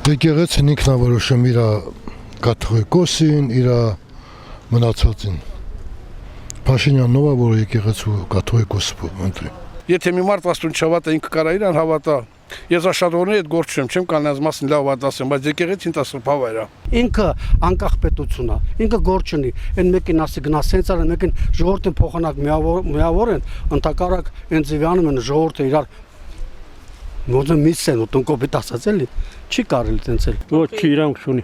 Եկեղեցին ինքնավորոշում իր կաթողիկոսին, իր մնացածին։ Փաշինյանն ով է, որ եկեղեցու կաթողիկոսը ընտրի։ Եթե մի մարդ աստուն չհավատա, ինքը կարա իրան հավատա։ Ես աշխատողների հետ գործ չեմ կանանց մասին լավ ասեմ, բայց եկեղեցին տասը բավայր է։ Ինքը անկախ պետություն է, ինքը գործ չունի։ Այն մեկին ասի գնա սենցարը, մեկին ժողովրդին փոխանակ միավոր են, ընդհակառակ այն ձևանում են ժողովուրդը իրար Ոնց միսեն ու տնկոպիտ ասած էլի, չի կարելի տենց էլ։ Ոչ, չի իրանք չունի։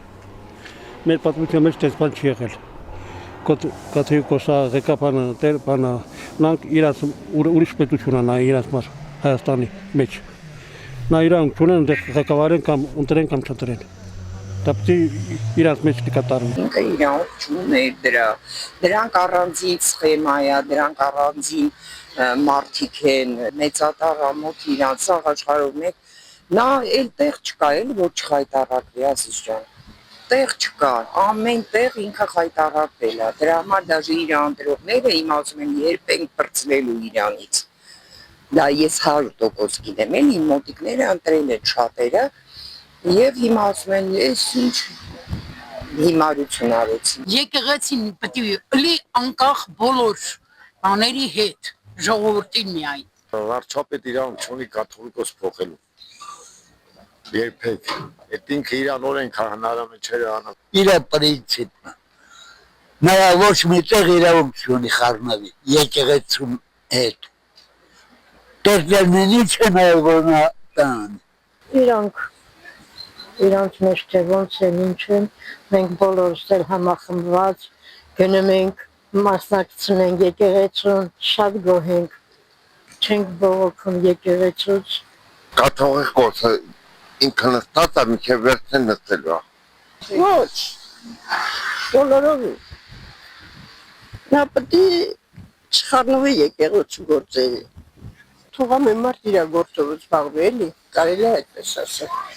Մեր պատմության մեջ տես բան չի եղել։ Կաթողիկոսա, ղեկավարը, տեր բանա, նրանք իրաց ուրիշ պետություն են իրաց մաս Հայաստանի մեջ։ Նա իրանք չունեն, ղեկավարեն կամ ընտրեն կամ չընտրեն։ Դա պիտի իրաց մեջ կատարվի։ Ինքը իրանք չուներ դրա։ Դրանք առանձին սխեմա է, դրանք առանձին մարդիկ են, մեծատար ամոթ իրանց աշխարհով մեկ, նա էլ տեղ չկա, էլ որ չխայտարակվի, ասես ջան, տեղ չկա, ամեն տեղ ինքը խայտարակվել է, դրա համար դաժե իր անդրողները իմ ասում են երբ ենք պրծվելու իրանից, դա ես 100% գիտեմ, էլ իմ մոտիկները ընտրել են շատերը, և հիմա ասում են, ես ինչ հիմարություն արեցին։ Եկեղեցին պետք է լի անկախ բոլոր բաների հետ ժողովրդին միայն։ Վարչապետ իրանք չունի կաթողիկոս փոխելու։ Երբեք։ Այդ ինքը իրան օրենքը հնարամիջերը անում։ Իր պրինցիպն է։ Նա ոչ մի տեղ իրավունք չունի խառնվի եկեղեցու հետ։ Տերներն ինչ են որ նա տան։ Իրանք մեջ թե ոնց են ինչ են, մենք բոլորս էլ համախմբված գնում ենք մասնակցում ենք եկեղեցուն, շատ գոհ ենք, չենք բողոքում եկեղեցուց։ Կաթողիկոսը ինքը նստած է մինչև վերջին նստելու է։ Ոչ, բոլորովին։ Նա պետք է չխառնվի եկեղեցու գործերի։ Թող ամեն մարդ իր գործով զբաղվի էլի, կարելի է այդպես ասել։